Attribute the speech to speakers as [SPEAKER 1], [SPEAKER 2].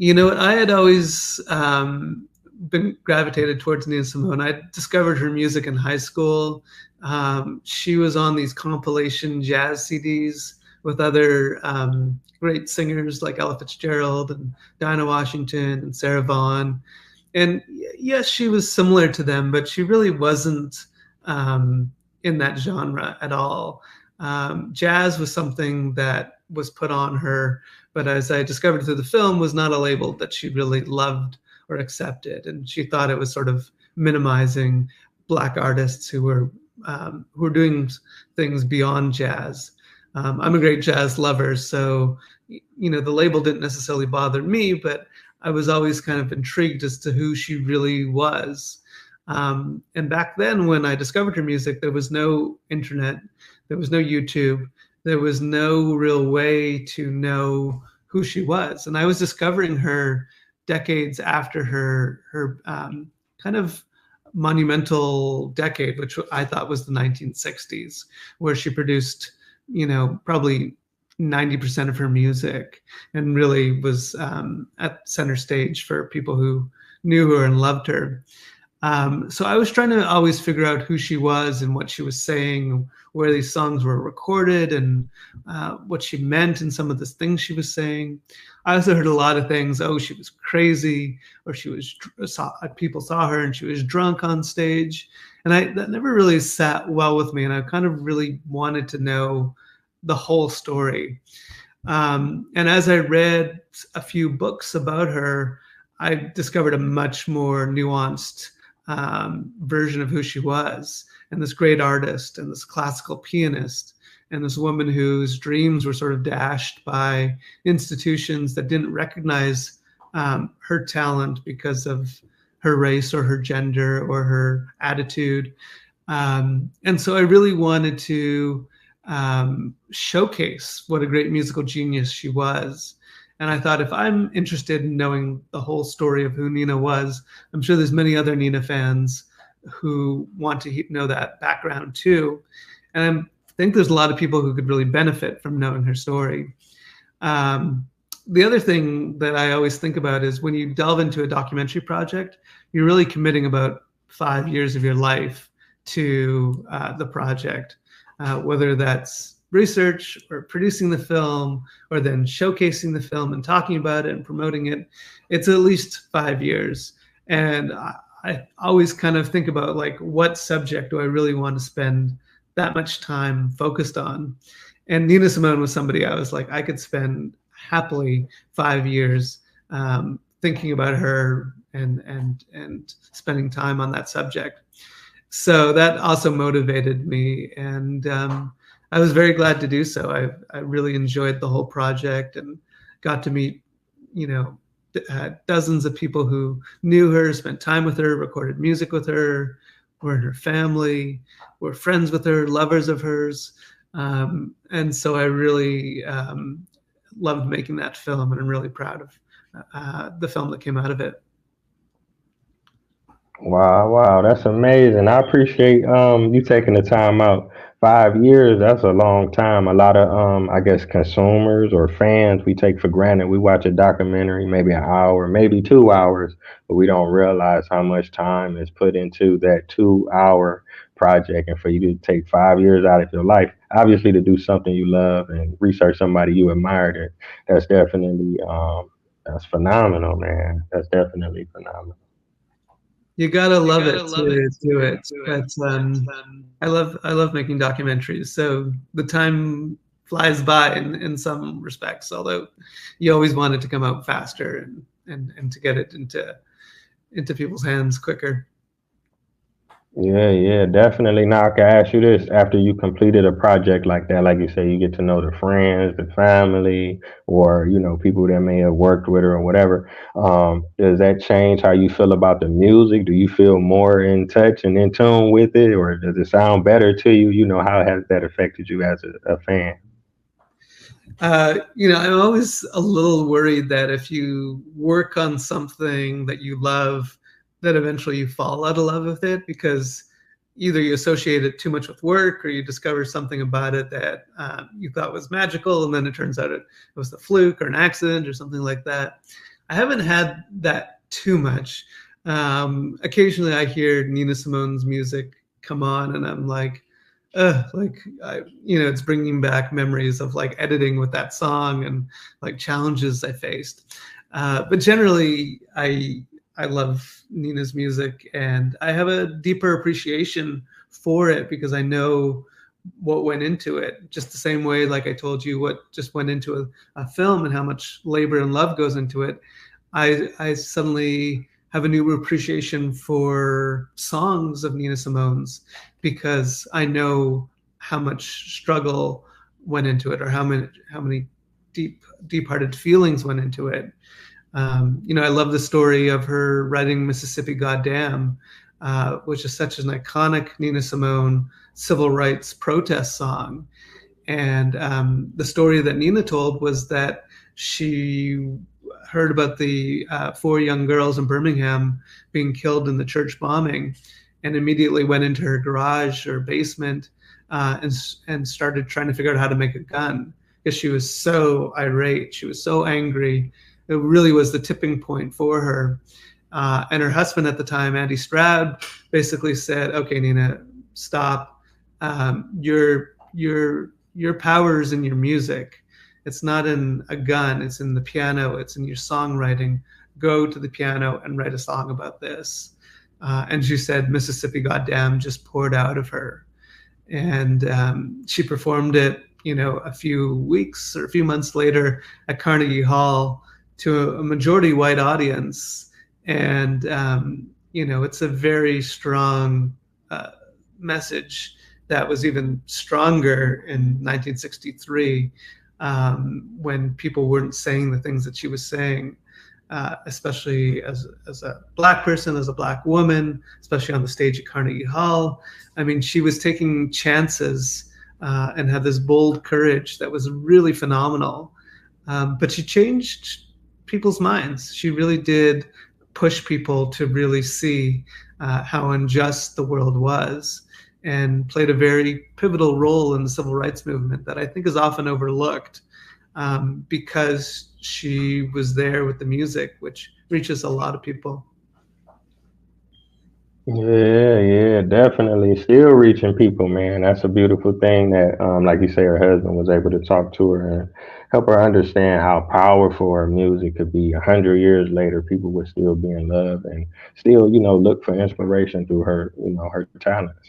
[SPEAKER 1] You know what? I had always been gravitated towards Nina Simone. I discovered her music in high school. She was on these compilation jazz CDs with other great singers like Ella Fitzgerald and Dinah Washington and Sarah Vaughan. And yes, she was similar to them, but she really wasn't um, in that genre at all. Jazz was something that was put on her, but as I discovered through the film, was not a label that she really loved or accepted, and she thought it was sort of minimizing Black artists who were doing things beyond jazz. I'm a great jazz lover, so the label didn't necessarily bother me, but I was always kind of intrigued as to who she really was. And back then, when I discovered her music, there was no internet, there was no YouTube, there was no real way to know who she was. And I was discovering her decades after her kind of monumental decade, which I thought was the 1960s, where she produced, probably 90% of her music and really was at center stage for people who knew her and loved her. So I was trying to always figure out who she was and what she was saying, where these songs were recorded, and what she meant in some of the things she was saying. I also heard a lot of things. Oh, she was crazy, or people saw her and she was drunk on stage, and that never really sat well with me. And I kind of really wanted to know the whole story. And as I read a few books about her, I discovered a much more nuanced version of who she was, and this great artist and this classical pianist and this woman whose dreams were sort of dashed by institutions that didn't recognize her talent because of her race or her gender or her attitude. And so I really wanted to showcase what a great musical genius she was. And I thought, if I'm interested in knowing the whole story of who Nina was, I'm sure there's many other Nina fans who want to know that background too. And I think there's a lot of people who could really benefit from knowing her story. The other thing that I always think about is when you delve into a documentary project, you're really committing about 5 years of your life to the project, whether that's research or producing the film or then showcasing the film and talking about it and promoting it. It's at least 5 years. And I always kind of think about, like, what subject do I really want to spend that much time focused on? And Nina Simone was somebody I was like, I could spend happily 5 years thinking about her and spending time on that subject. So that also motivated me, and I was very glad to do so. I really enjoyed the whole project and got to meet, dozens of people who knew her, spent time with her, recorded music with her, were in her family, were friends with her, lovers of hers. And so I really loved making that film, and I'm really proud of the film that came out of it.
[SPEAKER 2] Wow, that's amazing. I appreciate you taking the time out. 5 years, that's a long time. A lot of I guess consumers or fans we take for granted. We watch a documentary, maybe an hour, maybe 2 hours, but we don't realize how much time is put into that 2 hour project. And for you to take 5 years out of your life, obviously to do something you love and research somebody you admire, that's definitely that's phenomenal, man. That's definitely phenomenal.
[SPEAKER 1] You gotta love it to do it. But I love making documentaries. So the time flies by in some respects, although you always want it to come out faster and to get it into people's hands quicker.
[SPEAKER 2] Yeah, definitely. Now I can ask you this: after you completed a project like that, like you say, you get to know the friends, the family, or people that may have worked with her or whatever. Does that change how you feel about the music? Do you feel more in touch and in tune with it, or does it sound better to you? How has that affected you as a fan?
[SPEAKER 1] I'm always a little worried that if you work on something that you love, that eventually you fall out of love with it, because either you associate it too much with work or you discover something about it that you thought was magical, and then it turns out it was a fluke or an accident or something like that. I haven't had that too much. Occasionally, I hear Nina Simone's music come on, and I'm like it's bringing back memories of like editing with that song and like challenges I faced. But generally, I love Nina's music, and I have a deeper appreciation for it because I know what went into it. Just the same way, like I told you, what just went into a film and how much labor and love goes into it. I suddenly have a new appreciation for songs of Nina Simone's because I know how much struggle went into it, or how many deep-hearted feelings went into it. I love the story of her writing Mississippi Goddam, which is such an iconic Nina Simone civil rights protest song. And the story that Nina told was that she heard about the four young girls in Birmingham being killed in the church bombing, and immediately went into her garage or basement and started trying to figure out how to make a gun because she was so irate. She was so angry. It really was the tipping point for her. And her husband at the time, Andy Stroud, basically said, "Okay, Nina, stop. Your power's in your music. It's not in a gun. It's in the piano. It's in your songwriting. Go to the piano and write a song about this." And she said, "Mississippi Goddam" just poured out of her, and she performed it, a few weeks or a few months later at Carnegie Hall to a majority white audience, and it's a very strong message that was even stronger in 1963 when people weren't saying the things that she was saying, especially as a black person, as a black woman, especially on the stage at Carnegie Hall. I mean, she was taking chances and had this bold courage that was really phenomenal. But she changed people's minds. She really did push people to really see how unjust the world was, and played a very pivotal role in the civil rights movement that I think is often overlooked because she was there with the music, which reaches a lot of people.
[SPEAKER 2] Yeah, yeah, definitely. Still reaching people, man. That's a beautiful thing that, like you say, her husband was able to talk to her and help her understand how powerful her music could be. 100 years later, people would still be in love and still, look for inspiration through her, her talents.